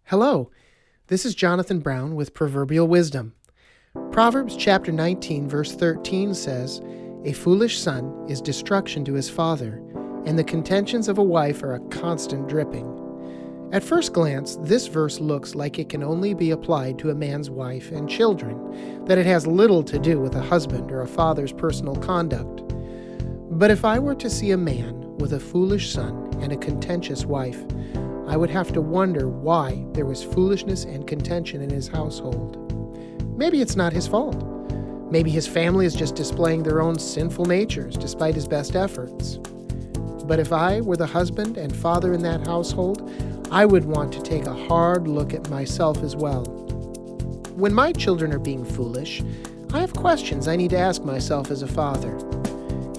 Hello, this is Jonathan Brown with Proverbial Wisdom. Proverbs chapter 19 verse 13 says, "A foolish son is destruction to his father, and the contentions of a wife are a constant dripping." At first glance, this verse looks like it can only be applied to a man's wife and children, that it has little to do with a husband or a father's personal conduct. But if I were to see a man with a foolish son and a contentious wife, I would have to wonder why there was foolishness and contention in his household. Maybe it's not his fault. Maybe his family is just displaying their own sinful natures despite his best efforts. But if I were the husband and father in that household, I would want to take a hard look at myself as well. When my children are being foolish, I have questions I need to ask myself as a father.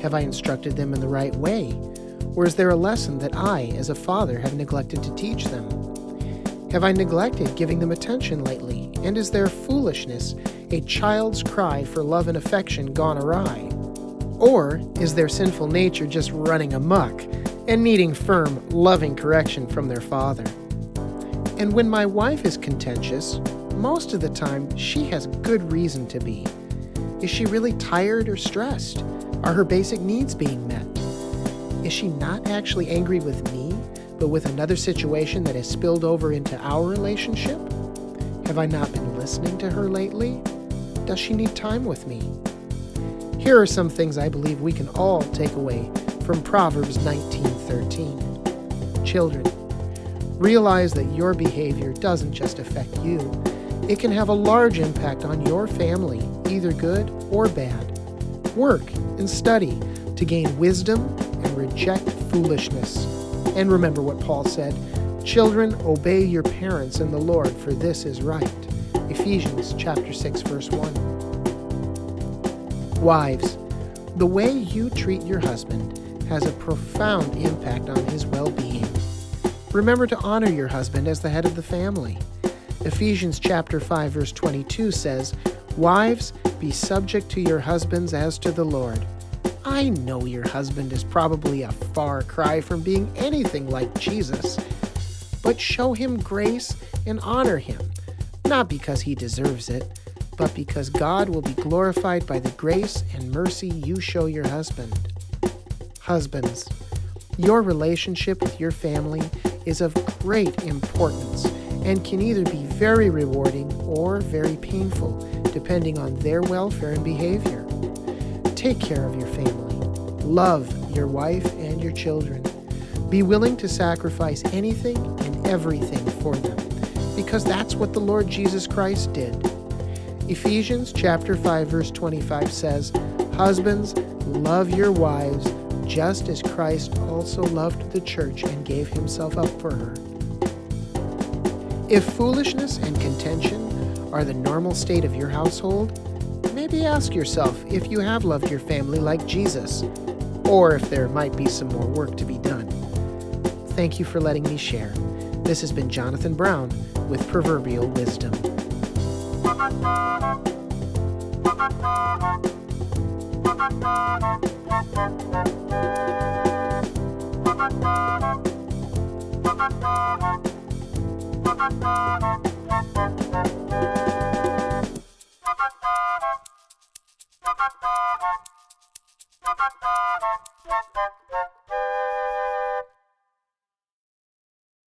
Have I instructed them in the right way? Or is there a lesson that I, as a father, have neglected to teach them? Have I neglected giving them attention lately? And is their foolishness a child's cry for love and affection gone awry? Or is their sinful nature just running amok and needing firm, loving correction from their father? And when my wife is contentious, most of the time she has good reason to be. Is she really tired or stressed? Are her basic needs being met? Is she not actually angry with me, but with another situation that has spilled over into our relationship? Have I not been listening to her lately? Does she need time with me? Here are some things I believe we can all take away from Proverbs 19:13. Children, realize that your behavior doesn't just affect you. It can have a large impact on your family, either good or bad. Work and study to gain wisdom and reject foolishness. And remember what Paul said, "Children, obey your parents in the Lord, for this is right." Ephesians chapter 6, verse 1. Wives, the way you treat your husband has a profound impact on his well-being. Remember to honor your husband as the head of the family. Ephesians chapter 5, verse 22 says, "Wives, be subject to your husbands as to the Lord." I know your husband is probably a far cry from being anything like Jesus, but show him grace and honor him, not because he deserves it, but because God will be glorified by the grace and mercy you show your husband. Husbands, your relationship with your family is of great importance and can either be very rewarding or very painful, depending on their welfare and behavior. Take care of your family. Love your wife and your children. Be willing to sacrifice anything and everything for them, because that's what the Lord Jesus Christ did. Ephesians chapter 5, verse 25 says, "Husbands, love your wives, just as Christ also loved the church and gave himself up for her." If foolishness and contention are the normal state of your household, maybe ask yourself if you have loved your family like Jesus, or if there might be some more work to be done. Thank you for letting me share. This has been Jonathan Brown with Proverbial Wisdom.